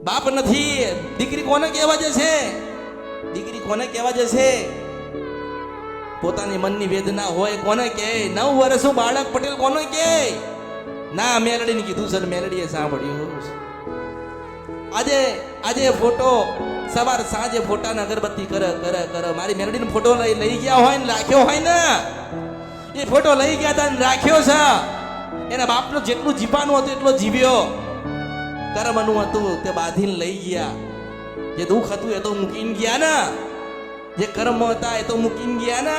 બાપ નથી, દીકરી કોને કહેવા જશે? દીકરી કોને કહેવા જશે? પોતાની મનની વેદના હોય કોને કહે? 9 વર્ષનું બાળક પટેલ કોને કહે? ના, મેલડીને કીધું સર, મેલડીએ સાંભળ્યું. આજે ફોટો સવાર સાંજે ફોટાને અગરબત્તી કરે મારી મેલડીનો ફોટો લઈ ગયા હોય ને રાખ્યો હોય ને, એ ફોટો લઈ ગયા હતા ને રાખ્યો છે. એના બાપનો જેટલું જીવવાનું હતું એટલો જીવ્યો. કર્મનું હતું તે બાંધીને લઈ ગયા. જે દુઃખ હતું એ તો મૂકીને ગયા ને, જે કર્મ હતા એ તો મૂકીને ગયા ને,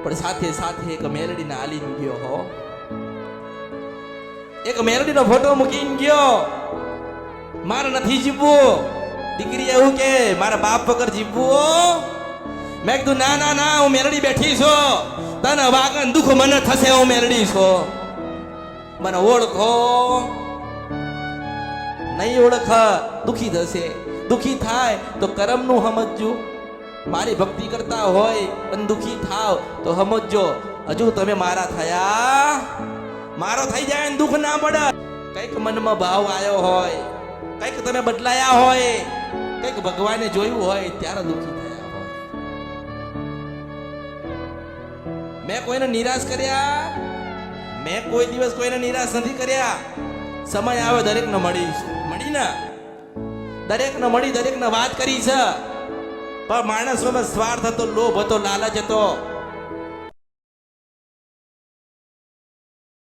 પણ સાથે સાથે એક મેલડીને આલીને ગયો હો. એક મેલડીનો ફોટો મૂકીને ગયો. મારે નથી જીવવું. દીકરી એવું કે મારા બાપ વગર જીવવું. મેં કીધું ના ના ના, હું મેલડી બેઠી છો, તને વાગન દુઃખ મને થશે, હું મેલડી છો, મને ઓળખો. નહીં ઓળખ, દુખી થશે. દુખી થાય તો કર્મનું સમજજો. મારી ભક્તિ કરતા હોય અને દુખી થાવ તો સમજજો, હજુ તમે મારા થયા. મારો થઈ જાય ને દુઃખ ના પડે. કઈક મનમાં ભાવ આવ્યો હોય, કઈક તમે બદલાયા હોય, કઈક ભગવાને જોયું હોય ત્યારે દુઃખી થયા હોય. મેં કોઈને નિરાશ કર્યા? મેં કોઈ દિવસ કોઈને નિરાશ નથી કર્યા. સમય આવે દરેકને મળી ને, દરેકને મળી, દરેકને વાત કરી છે. પણ માણસોમાં સ્વાર્થ હતો, લોભ હતો, લાલચ હતો.